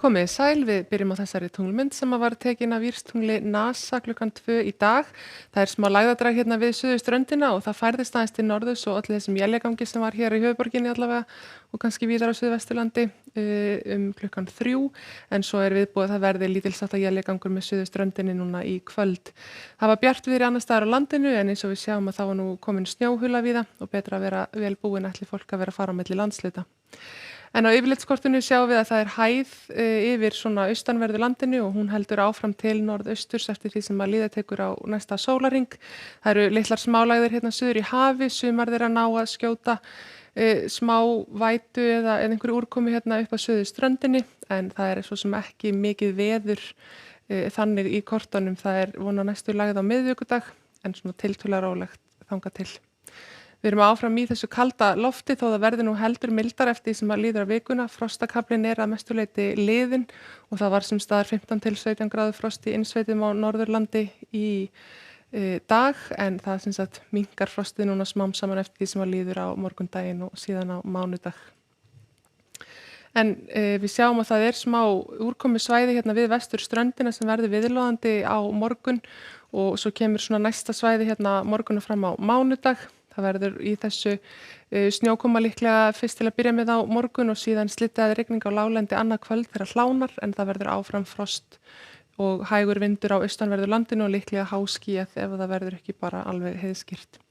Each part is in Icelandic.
Komið sæl, við byrjum á þessari tunglmynd sem var tekin af Vírstungli NASA klukkan 2 í dag. Það er smá lægðadrag hérna við suðurströndina og það færðist aðeins til norðurs og allir þessum éljagangi sem var hér í höfuðborginni allavega og kannski víðar á Suðvesturlandi klukkan 3. En svo er viðbúið að það verði lítilsháttar éljagangur með suðurströndinni núna í kvöld. Það var bjartviðri annars staðar á landinu en eins og við sjáum að þá var nú komin snjóhula víða og betra að vera vel búin ætli fólk að vera að fara á milli landshluta. En á yfirlitskortinu sjáum við að það er hæð yfir svona austanverðu landinu og hún heldur áfram til norðausturs eftir því sem að líða tekur á næsta sólarhring. Það eru litlar smálægðir hérna suður í hafi, sumar þeirra ná að skjóta smá vætu eða einhverju úrkomu hérna upp á suðurströndinni en það er svo sem ekki mikið veður þannig í kortunum. Það er von á næstu lægð á miðvikudag en svona tiltölulega rólegt þangað til. Við erum áfram í þessu kalda lofti þó það verði nú heldur mildar eftir því sem að líður á vikuna. Frostakaflinn er að mestuleyti liðinn og það var sem staðar 15 til 17 gráður frost í innsveitum á Norðurlandi í dag en það sem sagt minnkar frostið núna smám saman eftir því sem að líður á morgundaginn og síðan á mánudag. En við sjáum að það er smá úrkomusvæði hérna við vesturströndina sem verður viðloðandi á morgun og svo kemur svona næsta svæði hérna morgun og fram á mánudag. Það verður í þessu snjókoma líklega fyrst til að byrja með á morgun og síðan slyddaði rigning á láglendi annað kvöld þegar hlánar en það verður áfram frost og hægur vindur á austanverðu landinu og líklega háskýjað ef það verður ekki bara alveg heiðskýrt.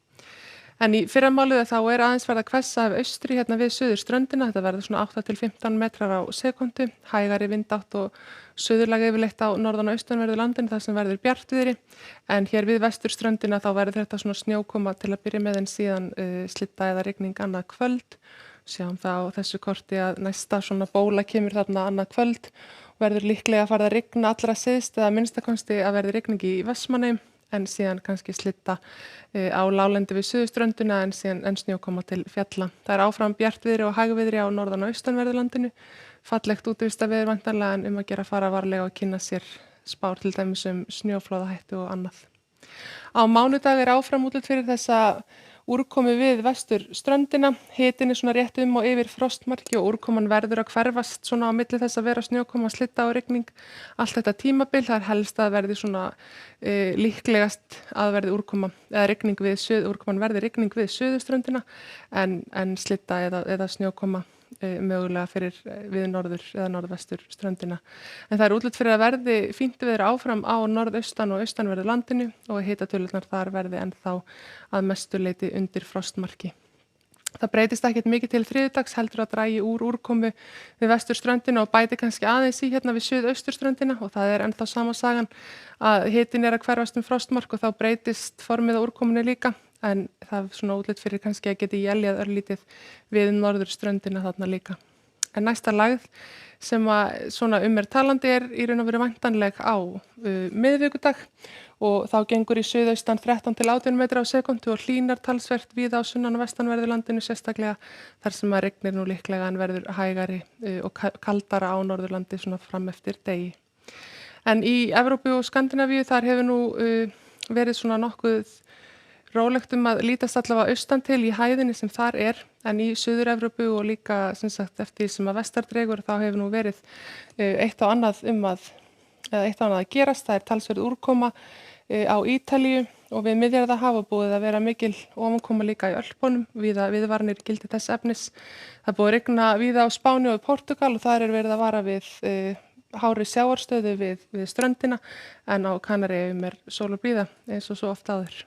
En í fyrramálið þá er aðeins verið að hvessa af austri hérna við suðurströndina. Þetta verður svona 8 til 15 metrar á sekúndu, hægari vindátt og suðurlega yfirleitt á norðan og austanverðu landinu þar sem verður bjartviðri. En hér við vesturströndina þá verður þetta svona snjókoma til að byrja með en síðan slydda eða rigning annað kvöld. Sjáum það á þessu korti að næsta svona bóla kemur þarna annað kvöld og verður líklega að fara að rigna allra syðst eða minnstakosti að verður rigning í Vestmannaeyjum. En síðan kannski slydda á láglendi við suðurströndina en snjókoma til fjalla. Það er áfram bjartviðri og hægviðri á norðan og austanverðu landinu. Fallegt útivistarveður væntanlega en að gera fara varlega og kynna sér spár til dæmis snjóflóðahættu og annað. Á mánudag er áfram útlit fyrir þessa úrkomu við vesturströndina. Hitinn er svona rétt og yfir frostmarki og úrkoman verður að hverfast svona á milli þess að vera snjókoma, slydda og rigning. Allt þetta tímabil, það er helst að verði svona líklegast að verði úrkoma eða rigning við úrkoman verði rigning við suðurströndina en slydda eða snjókoma mögulega fyrir við norður eða norðvestur ströndina. En það er útlit fyrir að verði fínt veður áfram á norðaustan og austanverðu landinu og hitatölurnar þar verði ennþá að mestu leyti undir frostmarki. Það breytist ekkert mikið til þriðjudags heldur að dragi úr úrkomu við vesturströndina og bæti kannski aðeins í hérna við suðausturströndina og það er ennþá sama sagan að hitinn er að hverfast frostmark og þá breytist formið á úrkomunni líka. En það er svona útlit fyrir kannski að geti éljað örlítið við norðurströndina þarna líka. En næsta lægð sem að svona er talandi er í raun og veru væntanleg á miðvikudag og þá gengur í suðaustan 13 til 18 metra á sekúndu og hlýnar talsvert víða á sunnan og vestanverðu landinu sérstaklega þar sem að rignir nú líklega en verður hægari og kaldara á Norðurlandi svona fram eftir degi. En í Evrópu og Skandinavíu þar hefur nú verið svona nokkuð rólegt að lítast allavega austan til í hæðinni sem þar er en í Suður-Evrópu og líka sem sagt eftir sem að vestar dregur þá hefur nú verið eitt og annað að gerast. Það er talsverð úrkoma á Ítalíu og við Miðjarðarhaf og búið að vera mikil ofankoma líka í Ölpunum, viðvaranir í gildi þess efnis. Það búið að rigna víða á Spáni og í Portúgal og þar er verið að vara við hári sjávarstöðu við ströndina en á Kanaríeyjum er sól og blíða eins og svo oft áður.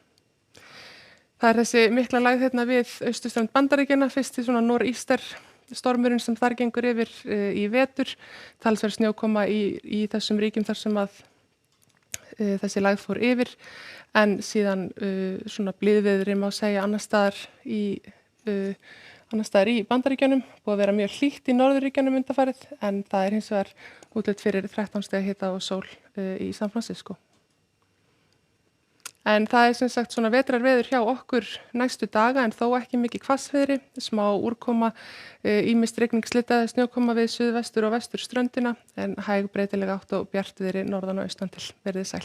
Það er þessi mikla lægð hérna við austurströnd Bandaríkjanna, fyrst í svona nor'íster stormurinn sem þar gengur yfir í vetur. Talsverð snjókoma í þessum ríkjum þar sem að þessi lægð fór yfir en síðan svona blíðviðri má segja annars staðar í Bandaríkjunum. Búið að vera mjög hlýtt í Norðurríkjunum undanfarið en það er hins vegar útlit fyrir 13 stiga hita og sól í San Francisco. En það er sem sagt svona vetrarveður hjá okkur næstu daga en þó ekki mikið hvassviðri, smá úrkoma, ýmist rigning, slydda eða snjókoma við suðvestur og vesturströndina en hæg breytileg átt og bjartviðri norðan og austan til. Verið sæl.